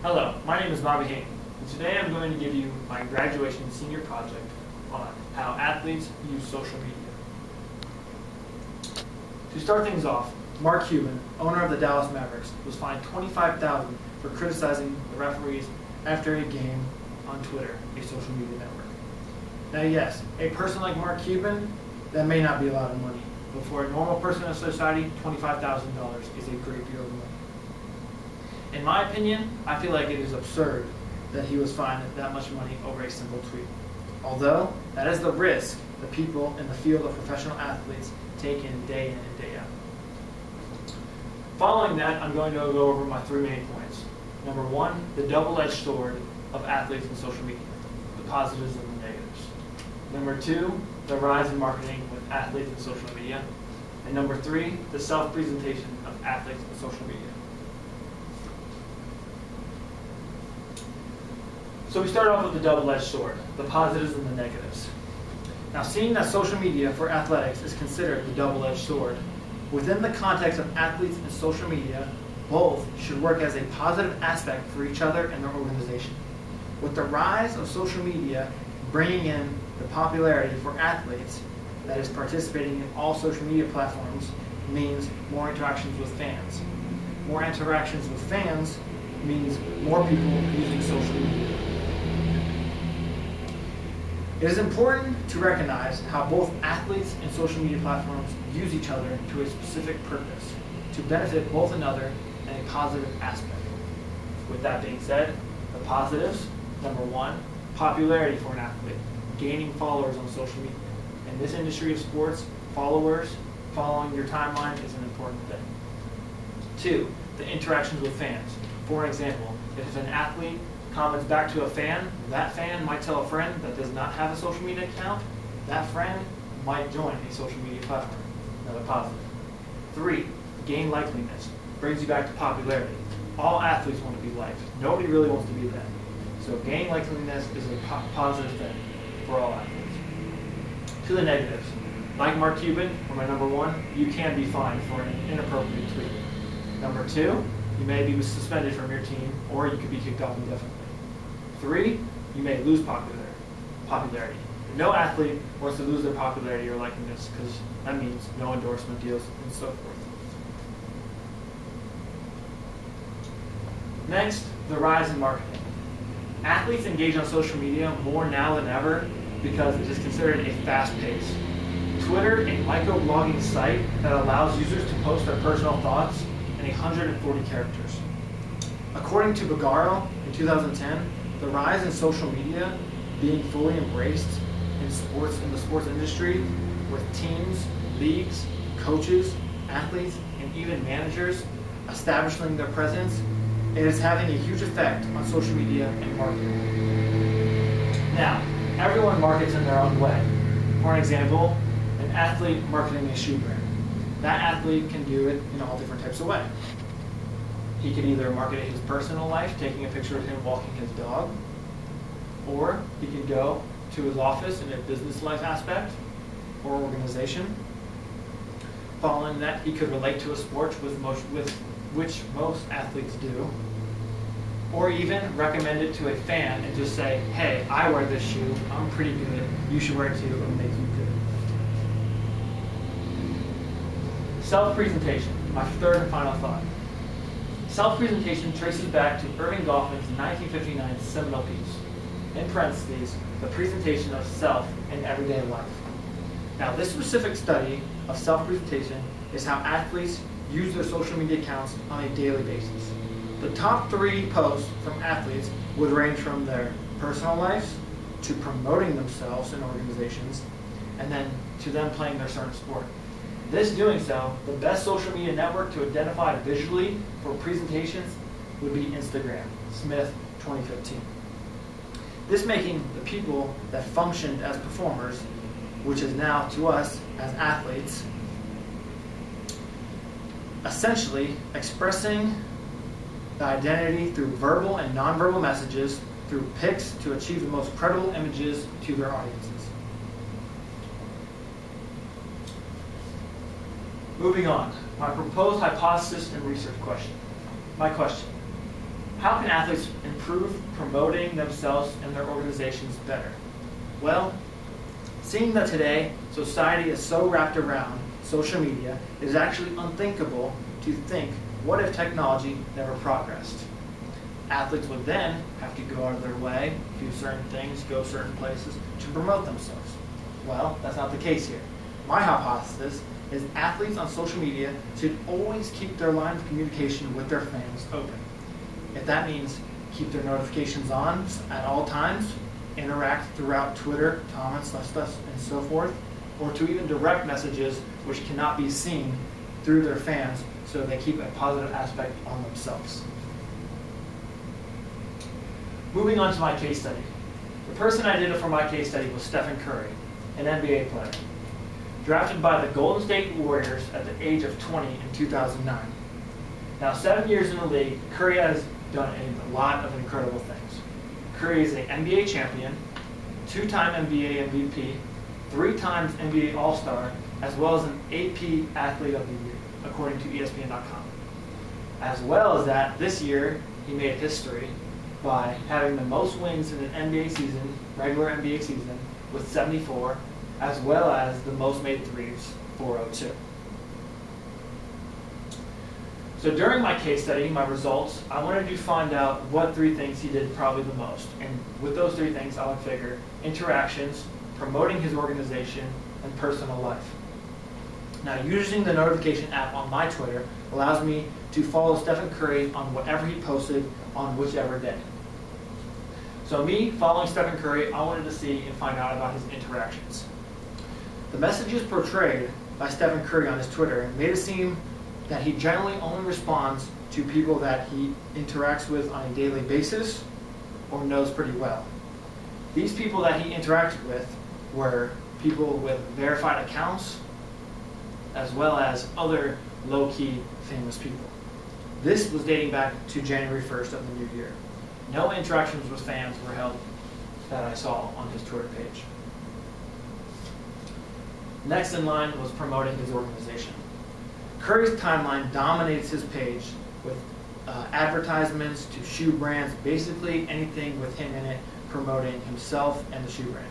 Hello, my name is Bobby Hayden, and today I'm going to give you my graduation senior project on how athletes use social media. To start things off, Mark Cuban, owner of the Dallas Mavericks, was fined $25,000 for criticizing the referees after a game on Twitter, a social media network. Now yes, a person like Mark Cuban, that may not be a lot of money, but for a normal person in society, $25,000 is a great deal of money. In my opinion, I feel like it is absurd that he was fined that much money over a simple tweet. Although, that is the risk the people in the field of professional athletes take in and day out. Following that, I'm going to go over my three main points. Number one, the double-edged sword of athletes and social media, the positives and the negatives. Number two, the rise in marketing with athletes and social media. And number three, the self-presentation of athletes and social media. So we start off with the double-edged sword, the positives and the negatives. Now, seeing that social media for athletics is considered the double-edged sword, within the context of athletes and social media, both should work as a positive aspect for each other and their organization. With the rise of social media bringing in the popularity for athletes that is participating in all social media platforms means more interactions with fans. More interactions with fans means more people using social media. It is important to recognize how both athletes and social media platforms use each other to a specific purpose, to benefit both another in a positive aspect. With that being said, the positives, number one, popularity for an athlete, gaining followers on social media. In this industry of sports, following your timeline is an important thing. Two, the interactions with fans. For example, if an athlete comments back to a fan, that fan might tell a friend that does not have a social media account, that friend might join a social media platform. Another positive. Three, gain likeliness. Brings you back to popularity. All athletes want to be liked. Nobody really wants to be them. So gain likeliness is a positive thing for all athletes. To the negatives. Like Mark Cuban, for my number one, you can be fined for an inappropriate tweet. Number two, you may be suspended from your team, or you could be kicked off indefinitely. Three, you may lose popularity. No athlete wants to lose their popularity or likeliness because that means no endorsement deals and so forth. Next, the rise in marketing. Athletes engage on social media more now than ever because it is considered a fast pace. Twitter, a microblogging site that allows users to post their personal thoughts in 140 characters. According to Bagaro in 2010, the rise in social media being fully embraced in the sports industry with teams, leagues, coaches, athletes, and even managers establishing their presence, it is having a huge effect on social media and marketing. Now, everyone markets in their own way. For example, an athlete marketing a shoe brand. That athlete can do it in all different types of ways. He could either market his personal life, taking a picture of him walking his dog, or he could go to his office in a business life aspect or organization. Following that, he could relate to a sport with which most athletes do, or even recommend it to a fan and just say, hey, I wear this shoe, I'm pretty good, you should wear it too, it'll make you good. Self-presentation, my third and final thought. Self-presentation traces back to Irving Goffman's 1959 seminal piece, in parentheses, the presentation of self in everyday life. Now, this specific study of self-presentation is how athletes use their social media accounts on a daily basis. The top three posts from athletes would range from their personal lives to promoting themselves in organizations, and then to them playing their certain sport. This doing so, the best social media network to identify visually for presentations would be Instagram, Smith 2015. This making the people that functioned as performers, which is now to us as athletes, essentially expressing the identity through verbal and nonverbal messages, through pics to achieve the most credible images to their audiences. Moving on, my proposed hypothesis and research question. My question, How can athletes improve promoting themselves and their organizations better? Well, seeing that today society is so wrapped around social media, it is actually unthinkable to think, what if technology never progressed? Athletes would then have to go out of their way, do certain things, go certain places to promote themselves. Well, that's not the case here. My hypothesis is athletes on social media should always keep their line of communication with their fans open. If that means keep their notifications on at all times, interact throughout Twitter, comments, and so forth, or to even direct messages which cannot be seen through their fans so they keep a positive aspect on themselves. Moving on to my case study. The person I did it for my case study was Stephen Curry, an NBA player. Drafted by the Golden State Warriors at the age of 20 in 2009. Now, 7 years in the league, Curry has done a lot of incredible things. Curry is an NBA champion, 2-time NBA MVP, 3 times NBA All-Star, as well as an AP Athlete of the Year, according to ESPN.com. As well as that, this year, he made history by having the most wins in an NBA season, regular NBA season, with 74, as well as the most made threes, 402. So during my case study, my results, I wanted to find out what 3 things he did probably the most. And with those 3 things, I would figure interactions, promoting his organization, and personal life. Now, using the notification app on my Twitter allows me to follow Stephen Curry on whatever he posted on whichever day. So me, following Stephen Curry, I wanted to see and find out about his interactions. The messages portrayed by Stephen Curry on his Twitter made it seem that he generally only responds to people that he interacts with on a daily basis or knows pretty well. These people that he interacted with were people with verified accounts, as well as other low-key famous people. This was dating back to January 1st of the new year. No interactions with fans were held that I saw on his Twitter page. Next in line was promoting his organization. Curry's timeline dominates his page with advertisements to shoe brands, basically anything with him in it promoting himself and the shoe brand.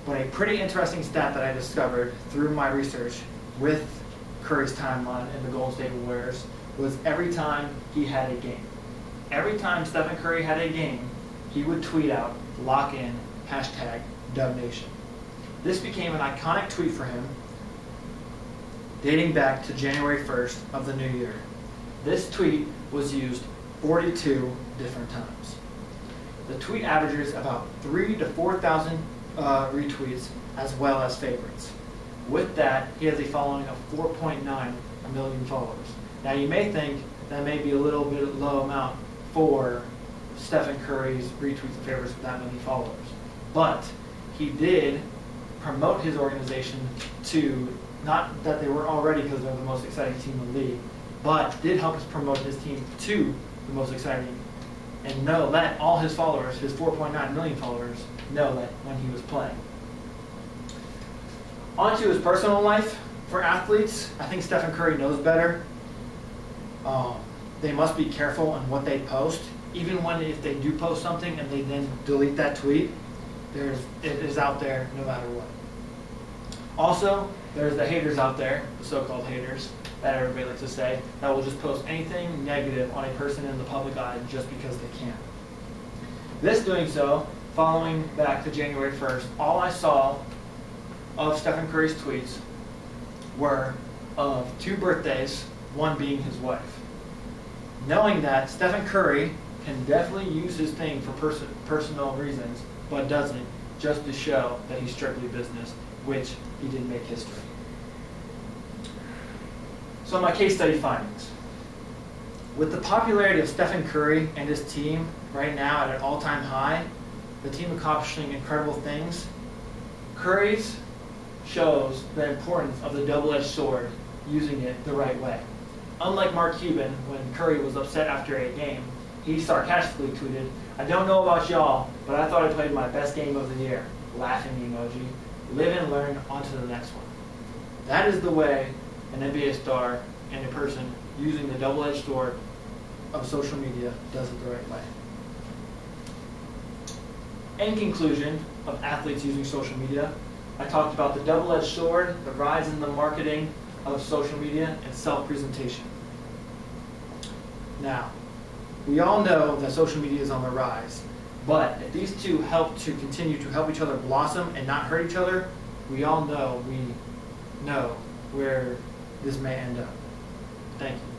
But a pretty interesting stat that I discovered through my research with Curry's timeline and the Golden State Warriors was every time he had a game. Every time Stephen Curry had a game, he would tweet out, lock in, #DubNation. This became an iconic tweet for him, dating back to January 1st of the new year. This tweet was used 42 different times. The tweet averages about 3,000 to 4,000 retweets, as well as favorites. With that, he has a following of 4.9 million followers. Now you may think that may be a little bit low amount for Stephen Curry's retweets and favorites with that many followers. But he did promote his organization to, not that they were already because they're the most exciting team in the league, but did help us promote his team to the most exciting, and know that all his followers, his 4.9 million followers, know that when he was playing. On to his personal life. For athletes, I think Stephen Curry knows better. They must be careful on what they post. Even when if they do post something and they then delete that tweet, it is out there no matter what. Also, there's the haters out there, the so-called haters, that everybody likes to say, that will just post anything negative on a person in the public eye just because they can. This doing so, following back to January 1st, all I saw of Stephen Curry's tweets were of 2 birthdays, one being his wife. Knowing that Stephen Curry can definitely use his thing for personal reasons, but doesn't, just to show that he's strictly business, which he did make history. So my case study findings. With the popularity of Stephen Curry and his team right now at an all-time high, the team accomplishing incredible things, Curry's shows the importance of the double-edged sword, using it the right way. Unlike Mark Cuban, when Curry was upset after a game, he sarcastically tweeted, "I don't know about y'all, but I thought I played my best game of the year." Laughing emoji. Live and learn, on to the next one. That is the way an NBA star and a person using the double-edged sword of social media does it the right way. In conclusion of athletes using social media, I talked about the double-edged sword, the rise in the marketing of social media, and self-presentation. Now, we all know that social media is on the rise, but if these two help to continue to help each other blossom and not hurt each other, we know where this may end up. Thank you.